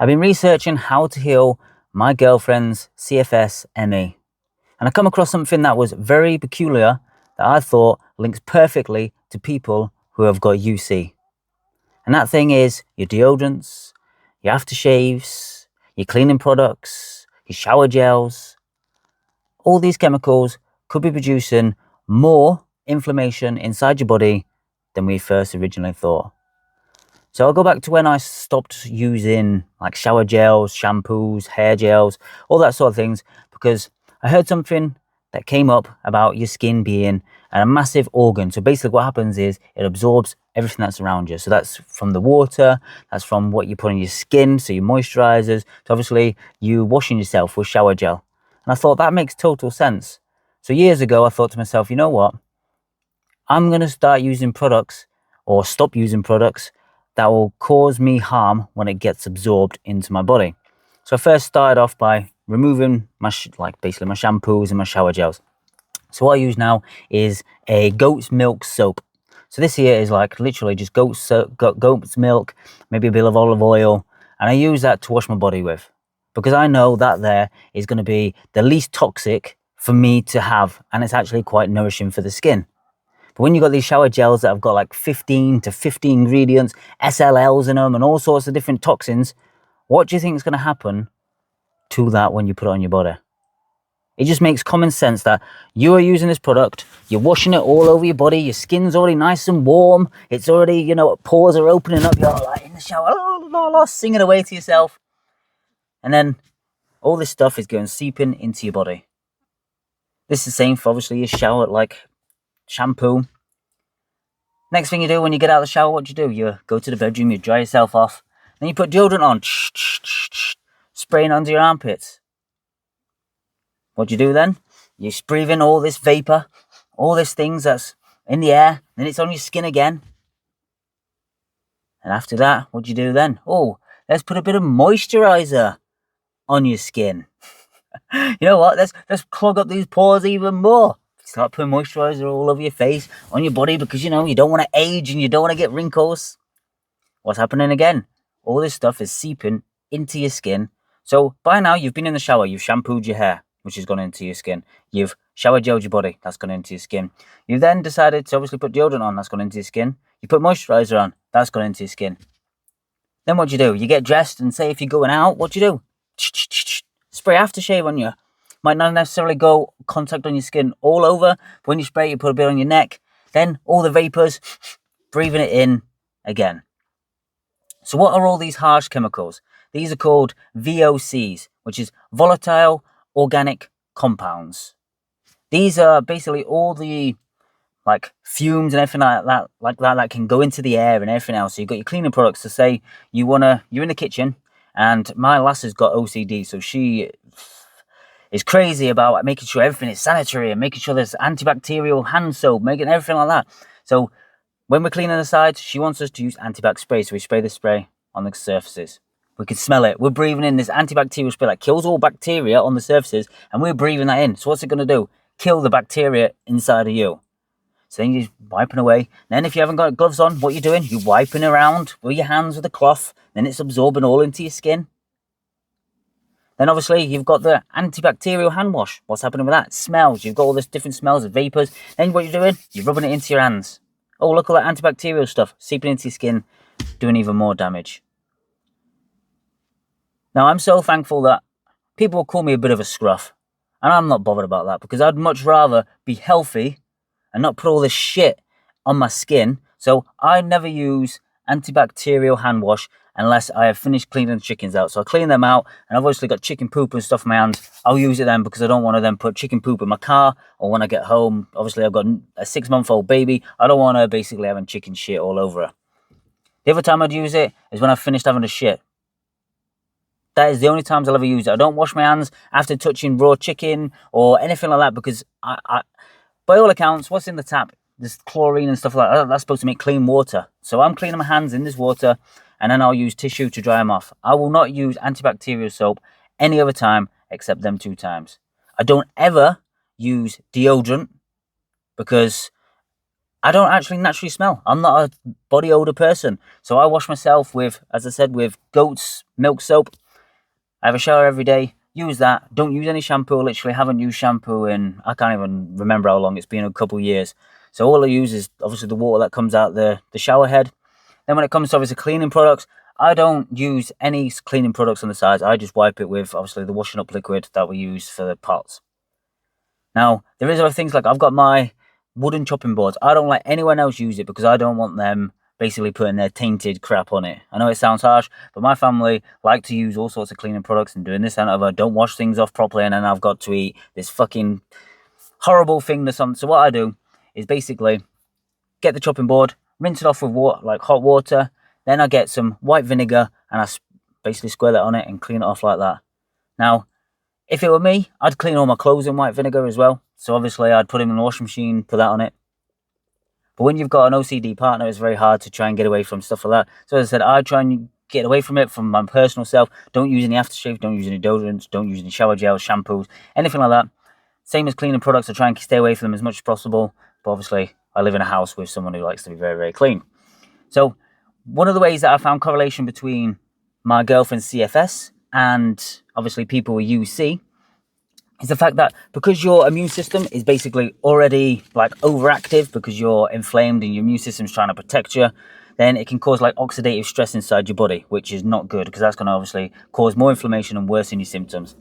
I've been researching how to heal my girlfriend's CFS ME, and I come across something that was very peculiar that I thought links perfectly to people who have got UC. And that thing is your deodorants, your aftershaves, your cleaning products, your shower gels. All these chemicals could be producing more inflammation inside your body than we first originally thought. So I'll go back to when I stopped using like shower gels, shampoos, hair gels, all that sort of things, because I heard something that came up about your skin being a massive organ. So basically what happens is it absorbs everything that's around you. So that's from the water, that's from what you put on your skin, so your moisturizers, to obviously you washing yourself with shower gel. And I thought that makes total sense. So years ago, I thought to myself, you know what? I'm going to start using products or stop using products that will cause me harm when it gets absorbed into my body. So I first started off by removing basically my shampoos and my shower gels. So what I use now is a goat's milk soap. So this here is like literally just goat's milk, maybe a bit of olive oil, and I use that to wash my body with, because I know that there is going to be the least toxic for me to have, and it's actually quite nourishing for the skin. But when you've got these shower gels that have got like 15 to 50 ingredients, SLLs in them, and all sorts of different toxins, what do you think is going to happen to that when you put it on your body? It just makes common sense that you are using this product, you're washing it all over your body, your skin's already nice and warm, it's already, you know, pores are opening up, you're like in the shower, singing away to yourself. And then all this stuff is going seeping into your body. This is the same for obviously your shower, like shampoo. Next thing you do when you get out of the shower, what do? You go to the bedroom, you dry yourself off, then you put deodorant on, spraying under your armpits. What do you do then? You breathe in all this vapor, all these things that's in the air, then it's on your skin again. And after that, what do you do then? Oh, let's put a bit of moisturizer on your skin. You know what? Let's clog up these pores even more. Start putting moisturizer all over your face, on your body, because you know you don't want to age and you don't want to get wrinkles. What's happening again? All this stuff is seeping into your skin. So by now you've been in the shower, you've shampooed your hair, which has gone into your skin. You've shower gelled your body, that's gone into your skin. You then decided to obviously put deodorant on, that's gone into your skin. You put moisturizer on, that's gone into your skin. Then what do? You get dressed, and say if you're going out, what do? Spray aftershave on you. Might not necessarily go contact on your skin all over, but when you spray, you put a bit on your neck. Then all the vapors, breathing it in again. So what are all these harsh chemicals? These are called VOCs, which is volatile organic compounds. These are basically all the like fumes and everything like that can go into the air and everything else. So you've got your cleaning products. To say you're in the kitchen, and my lass has got OCD, so she is crazy about making sure everything is sanitary and making sure there's antibacterial hand soap, making everything like that. So when we're cleaning the sides, she wants us to use antibac spray. So we spray the spray on the surfaces. We can smell it. We're breathing in this antibacterial spray that kills all bacteria on the surfaces, and we're breathing that in. So what's it going to do? Kill the bacteria inside of you. So then you're wiping away. Then if you haven't got gloves on, what you're doing? You're wiping around with your hands with a cloth. Then it's absorbing all into your skin. Then obviously you've got the antibacterial hand wash. What's happening with that? Smells. You've got all this different smells of vapors. Then what you're doing? You're rubbing it into your hands. Oh, look at that antibacterial stuff seeping into your skin, doing even more damage. Now, I'm so thankful that people will call me a bit of a scruff. And I'm not bothered about that, because I'd much rather be healthy and not put all this shit on my skin. So I never use antibacterial hand wash unless I have finished cleaning the chickens out. So I clean them out, and I've obviously got chicken poop and stuff in my hands. I'll use it then, because I don't want to then put chicken poop in my car, or when I get home. Obviously I've got a 6-month-old baby. I don't want her basically having chicken shit all over her. The other time I'd use it is when I've finished having a shit. That is the only times I'll ever use it. I don't wash my hands after touching raw chicken or anything like that, because I by all accounts, what's in the tap, this chlorine and stuff like that, that's supposed to make clean water. So I'm cleaning my hands in this water, and then I'll use tissue to dry them off. I will not use antibacterial soap any other time except them 2 times. I don't ever use deodorant, because I don't actually naturally smell. I'm not a body odor person. So I wash myself with, as I said, with goat's milk soap. I have a shower every day. Use that. Don't use any shampoo. Literally haven't used shampoo in, I can't even remember how long. It's been a couple of years. So all I use is obviously the water that comes out the shower head. Then when it comes to obviously cleaning products, I don't use any cleaning products on the sides. I just wipe it with obviously the washing up liquid that we use for the pots. Now, there is other things like I've got my wooden chopping boards. I don't let anyone else use it because I don't want them basically putting their tainted crap on it. I know it sounds harsh, but my family like to use all sorts of cleaning products and doing this and other. Don't wash things off properly, and then I've got to eat this fucking horrible thing that's on. So what I do is basically get the chopping board, rinse it off with water, like hot water. Then I get some white vinegar and I basically squirt it on it and clean it off like that. Now, if it were me, I'd clean all my clothes in white vinegar as well. So obviously I'd put them in the washing machine, put that on it. But when you've got an OCD partner, it's very hard to try and get away from stuff like that. So as I said, I try and get away from it from my personal self. Don't use any aftershave, don't use any deodorants, don't use any shower gels, shampoos, anything like that. Same as cleaning products, I try and stay away from them as much as possible. But obviously, I live in a house with someone who likes to be very, very clean. So one of the ways that I found correlation between my girlfriend's CFS and obviously people with UC is the fact that because your immune system is basically already like overactive because you're inflamed and your immune system's trying to protect you, then it can cause like oxidative stress inside your body, which is not good because that's going to obviously cause more inflammation and worsen your symptoms.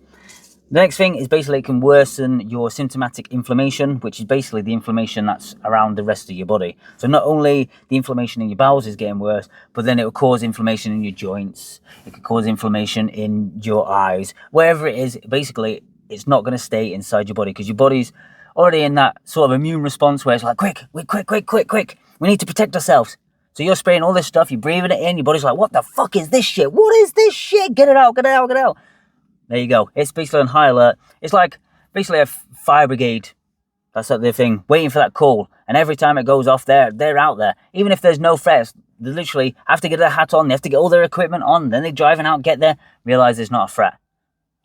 The next thing is basically it can worsen your symptomatic inflammation, which is basically the inflammation that's around the rest of your body. So not only the inflammation in your bowels is getting worse, but then it will cause inflammation in your joints. It could cause inflammation in your eyes. Wherever it is, basically, it's not going to stay inside your body because your body's already in that sort of immune response where it's like, quick. We need to protect ourselves. So you're spraying all this stuff, you're breathing it in, your body's like, what the fuck is this shit? What is this shit? Get it out. There you go. It's basically on high alert. It's like basically a fire brigade. That's the thing, waiting for that call. And every time it goes off, they're out there. Even if there's no threats, they literally have to get their hat on. They have to get all their equipment on. Then they're driving out, get there, realize there's not a threat.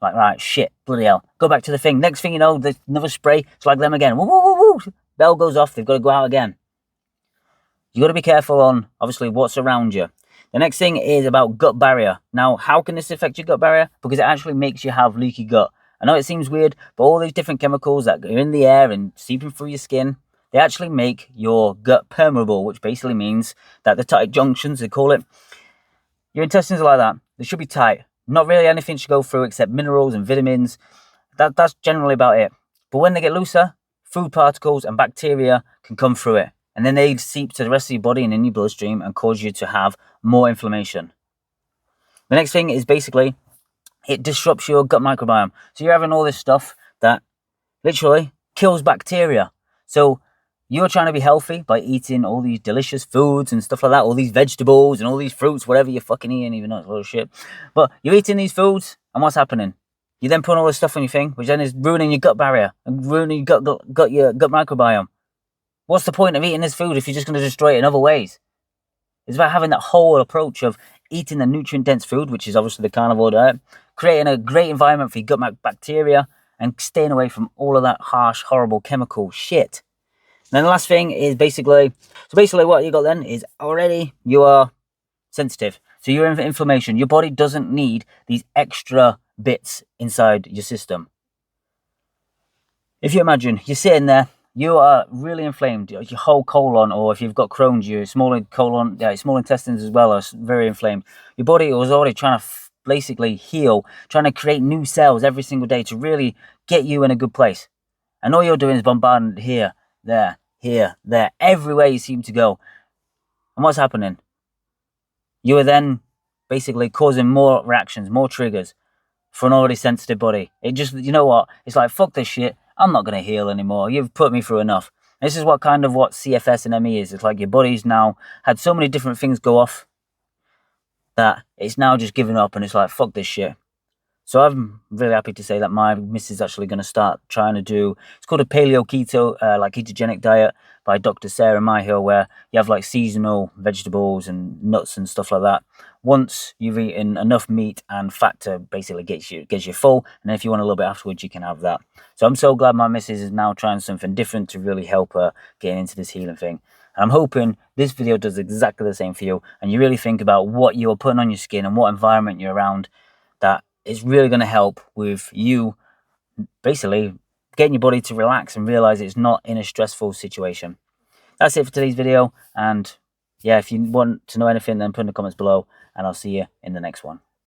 Like, right, shit, bloody hell. Go back to the thing. Next thing you know, there's another spray. It's like them again. Woo, woo, woo, woo. Bell goes off. They've got to go out again. You got to be careful on, obviously, what's around you. The next thing is about gut barrier. Now, how can this affect your gut barrier? Because it actually makes you have leaky gut. I know it seems weird, but all these different chemicals that are in the air and seeping through your skin, they actually make your gut permeable, which basically means that the tight junctions, they call it, your intestines are like that. They should be tight. Not really anything should go through except minerals and vitamins. That's generally about it. But when they get looser, food particles and bacteria can come through it. And then they seep to the rest of your body and in your bloodstream and cause you to have more inflammation. The next thing is basically, it disrupts your gut microbiome. So you're having all this stuff that literally kills bacteria. So you're trying to be healthy by eating all these delicious foods and stuff like that, all these vegetables and all these fruits, whatever you're fucking eating, even though it's a lot of shit. But you're eating these foods, and what's happening? You then put all this stuff on your thing, which then is ruining your gut barrier and ruining your gut microbiome. What's the point of eating this food if you're just going to destroy it in other ways? It's about having that whole approach of eating the nutrient-dense food, which is obviously the carnivore diet, creating a great environment for your gut bacteria, and staying away from all of that harsh, horrible chemical shit. And then the last thing is basically what you got then is already you are sensitive. So you're in inflammation. Your body doesn't need these extra bits inside your system. If you imagine, you're sitting there, you are really inflamed, your whole colon, or if you've got Crohn's, your small intestines as well are very inflamed. Your body was already trying to basically heal, trying to create new cells every single day to really get you in a good place. And all you're doing is bombarding here, there, everywhere you seem to go. And what's happening? You are then basically causing more reactions, more triggers for an already sensitive body. It just, you know what? It's like, fuck this shit. I'm not going to heal anymore. You've put me through enough. This is what CFS and ME is. It's like your body's now had so many different things go off that it's now just giving up, and it's like, fuck this shit. So I'm really happy to say that my missus is actually going to start trying to do, it's called a paleo keto, like ketogenic diet by Dr. Sarah Myhill, where you have like seasonal vegetables and nuts and stuff like that. Once you've eaten enough meat and fat to basically get you full, and then if you want a little bit afterwards, you can have that. So I'm so glad my missus is now trying something different to really help her get into this healing thing. And I'm hoping this video does exactly the same for you, and you really think about what you're putting on your skin and what environment you're around, that is really going to help with you basically getting your body to relax and realize it's not in a stressful situation. That's it for today's video, and yeah, if you want to know anything, then put in the comments below, and I'll see you in the next one.